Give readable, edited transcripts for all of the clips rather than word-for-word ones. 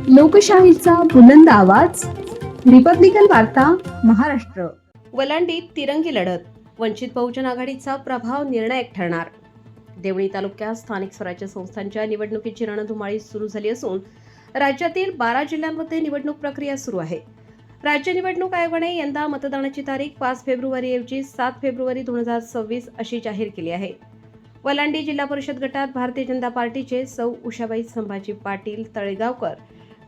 लोकशाहीचा बुलंद आवाज, रिपब्लिकन वार्ता, महाराष्ट्र. वलांडीत तिरंगी लढत, वंचित बहुजन आघाडीचा प्रभाव निर्णायक ठरणार. देवळी तालुक्यात स्थानिक स्वराज्य संस्थांच्या निवडणुकीची रणधुमाळी सुरू झाली असून राज्यातील 12 जिल्ह्यांमध्ये निवडणूक प्रक्रिया सुरू आहे. राज्य निवडणूक आयोगाने यंदा मतदानाची तारीख 5 फेब्रुवारी ऐवजी 7 फेब्रुवारी 2026 अशी जाहीर केली आहे. वलांडी जिल्हा परिषद गटात भारतीय जनता पार्टीचे सौ उषाबाई संभाजी पाटील तळेगावकर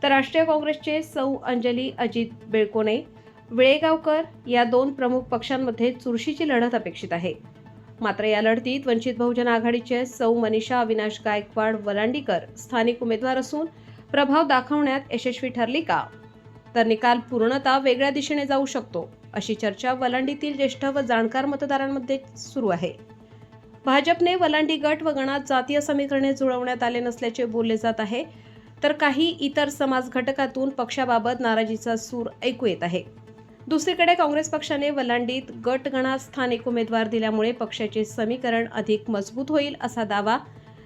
तर राष्ट्रीय काँग्रेसचे सौ अंजली अजित बेळकोणे विळेगावकर या दोन प्रमुख पक्षांमध्ये चुरशीची लढत अपेक्षित आहे. मात्र या लढतीत वंचित बहुजन आघाडीचे सौ मनीषा अविनाश गायकवाड वलांडीकर स्थानिक उमेदवार असून प्रभाव दाखवण्यात यशस्वी ठरली का, तर निकाल पूर्णतः वेगळ्या दिशेने जाऊ शकतो, अशी चर्चा वलांडीतील ज्येष्ठ व जाणकार मतदारांमध्ये सुरू आहे. भाजपने वलांडी गट व गणात जातीय समीकरणे जुळवण्यात आले नसल्याचे बोलले जात आहे, तर काही इतर समाज घटकातून पक्षाबाबत नाराजीचा सूर ऐकू येत आहे. दुसरीकडे काँग्रेस पक्षाने वलांडीत गट गणात स्थानिक उमेदवार दिल्यामुळे पक्षाचे समीकरण अधिक मजबूत होईल असा दावा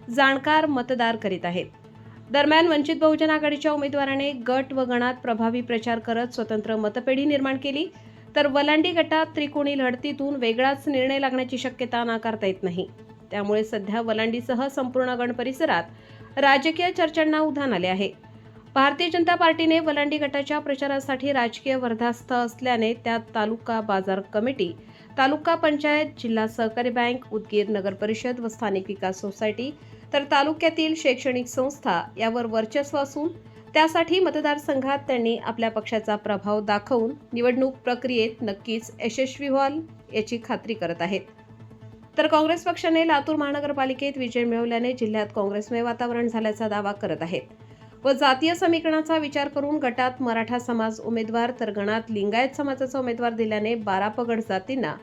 जाणकार मतदार करीत आहेत. दरम्यान वंचित बहुजन आघाडीच्या उमेदवाराने गट व गणात प्रभावी प्रचार करत स्वतंत्र मतपेढी निर्माण केली, तर वलांडी गटात त्रिकोणी लढतीतून वेगळाच निर्णय लागण्याची शक्यता नाकारता येत नाही. त्यामुळे सध्या वलांडीसह संपूर्ण गण परिसरात राजकीय चर्चांना उधाण आले आहे. भारतीय जनता पार्टीने वलांडी गटाच्या प्रचारासाठी राजकीय वर्धास्थ असल्याने त्यात तालुका बाजार कमिटी, तालुका पंचायत, जिल्हा सहकारी बँक, उदगीर नगर परिषद व स्थानिक विकास सोसायटी तर तालुक्यातील शैक्षणिक संस्था यावर वर्चस्व असून त्यासाठी मतदारसंघात त्यांनी आपल्या पक्षाचा प्रभाव दाखवून निवडणूक प्रक्रियेत नक्कीच यशस्वी व्हाल याची खात्री करत आहेत. तर काँग्रेस पक्षाने लातूर महानगरपालिकेत विजय मिळवल्याने जिल्ह्यात काँग्रेसमय वातावरण झाल्याचा दावा करत आहेत व जातीय समीकरणाचा विचार करून गटात मराठा समाज उमेदवार तर गणात लिंगायत समाजाचा उमेदवार दिल्याने 12 पगड जातींना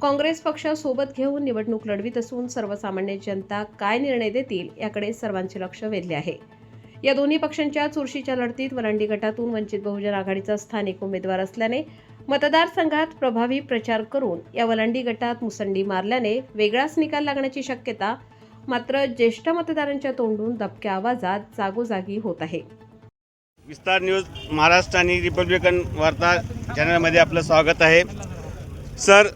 काँग्रेस पक्ष सोबत घेऊन निवडणूक लढवित असून सर्वसामान्य जनता काय निर्णय देतील याकडे सर्वांचे लक्ष वेधले आहे. या दोन्ही पक्षांच्या चुरशीच्या लढतीत वलांडी गटातून वंचित बहुजन आघाडीचा स्थानिक उमेदवार असल्याने मतदारसंघात प्रभावी प्रचार करून या वलांडी गटात मुसंडी मारल्याने वेगळाच निकाल लागण्याची शक्यता मात्र ज्येष्ठ मतदारांच्या तोंडून दबक्या आवाजात जागोजागी होत आहे. विस्तार न्यूज महाराष्ट्र आणि रिपब्लिकन वार्ता चॅनलमध्ये आपलं स्वागत आहे. सर,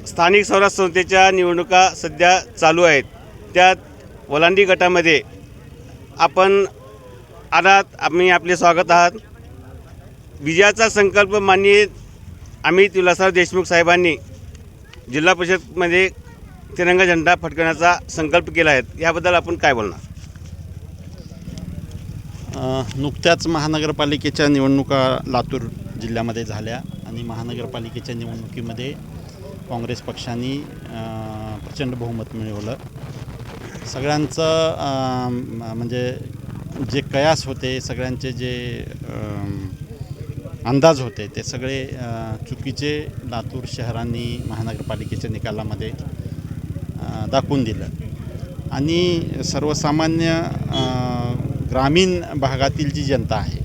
स्थानिक स्वराज्य संस्थेच्या निवडणुका सध्या चालू आहेत. त्यात वलांडी गटामध्ये आपण आलात, आम्ही आपले स्वागत आहात. विजयाचा संकल्प माननीय अमित विलासराव देशमुख साहेबांनी जिल्हा परिषदमध्ये तिरंगा झेंडा फडकवण्याचा संकल्प केला आहे. याबद्दल आपण काय बोलणार? नुकत्याच महानगरपालिकेच्या निवडणुका लातूर जिल्ह्यामध्ये झाल्या आणि महानगरपालिकेच्या निवडणुकीमध्ये काँग्रेस पक्षाने प्रचंड बहुमत मिळवलं. सगळ्यांचं म्हणजे जे कयास होते, सगळ्यांचे जे अंदाज होते ते सगळे चुकीचे लातूर शहरांनी महानगरपालिकेच्या निकालामध्ये दाखवून दिलं आणि सर्वसामान्य ग्रामीण भागातील जी जनता आहे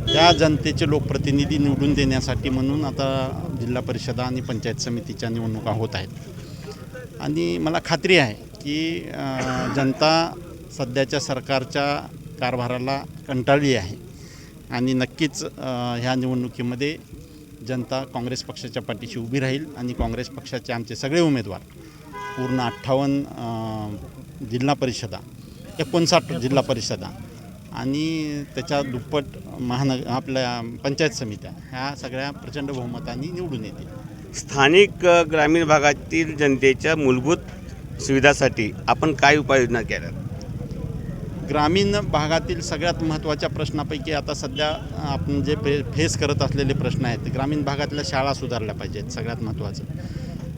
त्या जनतेचे लोकप्रतिनिधी निवडून देण्यासाठी म्हणून आता जिल्हा परिषदा आणि पंचायत समितीच्या निवडणुका होत आहेत आणि मला खात्री आहे की जनता सध्याच्या सरकारच्या कारभाराला कंटाळली आहे आणि नक्कीच ह्या निवडणुकीमध्ये जनता काँग्रेस पक्षाच्या पाठीशी उभी राहील आणि काँग्रेस पक्षाचे आमचे सगळे उमेदवार पूर्ण 58 जिल्हा परिषदा, 59 जिल्हा परिषदा आणि त्याच्या दुप्पट आपल्या पंचायत समित्या ह्या सगळ्या प्रचंड बहुमताने निवडून येतील. स्थानिक ग्रामीण भागातील जनतेच्या मूलभूत सुविधासाठी आपण काय उपाययोजना केल्या? ग्रामीण भागातील सगळ्यात महत्त्वाच्या प्रश्नापैकी आता सध्या आपण जे फेस करत असलेले प्रश्न आहेत, ग्रामीण भागातल्या शाळा सुधारल्या पाहिजेत. सगळ्यात महत्त्वाचं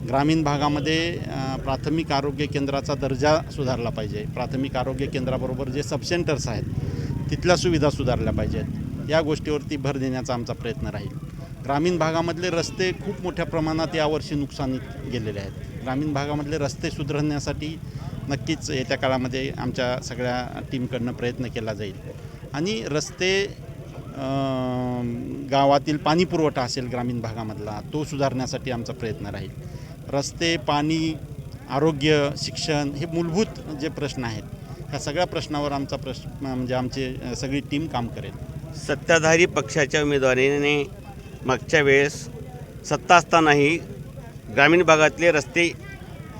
ग्रामीण भागामध्ये प्राथमिक आरोग्य केंद्राचा दर्जा सुधारला पाहिजे. प्राथमिक आरोग्य केंद्राबरोबर जे सबसेंटर्स आहेत तिथल्या सुविधा सुधारल्या पाहिजेत. या गोष्टीवरती भर देण्याचा आमचा प्रयत्न राहील. ग्रामीण भागामधले रस्ते खूप मोठ्या प्रमाणात यावर्षी नुकसानीत गेलेले आहेत. ग्रामीण भागामधले रस्ते सुधारण्यासाठी नक्कीच येत्या काळामध्ये आमच्या सगळ्या टीमकडनं प्रयत्न केला जाईल आणि रस्ते गावातील पाणी पुरवठा असेल ग्रामीण भागामधला तो सुधारण्यासाठी आमचा प्रयत्न राहील. रस्ते, पाणी, आरोग्य, शिक्षण हे मूलभूत जे प्रश्न आहेत ह्या सगळ्या प्रश्नावर आमचा म्हणजे आमची सगळी टीम काम करेल. सत्ताधारी पक्षाच्या उमेदवारीने मागच्या वेळेस सत्ता असतानाही ग्रामीण भागातले रस्ते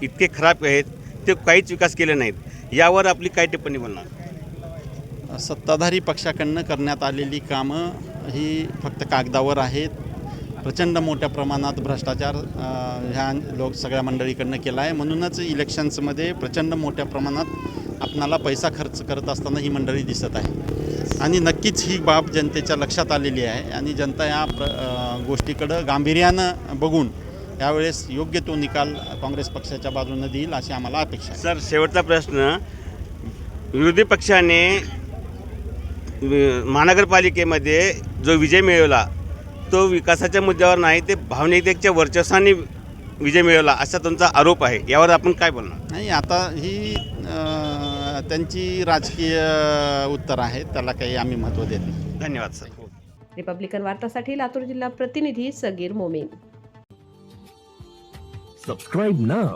इतके खराब आहेत, ते काहीच विकास केले नाहीत. यावर आपली काय टिप्पणी बोलणार? सत्ताधारी पक्षाकडनं करण्यात आलेली कामं ही फक्त कागदावर आहेत. प्रचंड मोठ्या प्रमाणात भ्रष्टाचार ह्या सगळ्या मंडळीकडनं केला आहे. म्हणूनच इलेक्शन्समध्ये प्रचंड मोठ्या प्रमाणात आपणाला पैसा खर्च करत असताना ही मंडळी दिसत आहे. आणि नक्कीच ही बाब जनतेच्या लक्षात आलेली आहे आणि जनता या गोष्टीकडं गांभीर्यानं बघून यावेळेस योग्य तो निकाल काँग्रेस पक्षाच्या बाजूने देईल अशी आम्हाला अपेक्षा आहे. सर, शेवटचा प्रश्न. विरोधी पक्षाने महानगरपालिकेमध्ये जो विजय मिळवला तो विकासाच्या मुद्द्यावर नाही, ते भावनिकतेच्या वर्चस्वाने विजय मिळवला असा तुमचा आरोप आहे. यावर आपण काय बोलणार? नाही, आता ही त्यांची राजकीय उत्तर आहे, त्याला काही आम्ही महत्त्व देत नाही. धन्यवाद सर. रिपब्लिकन वार्तासाठी लातूर जिल्हा प्रतिनिधी Sagir Momin. Subscribe now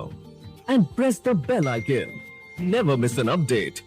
and press the bell icon. Never miss an update.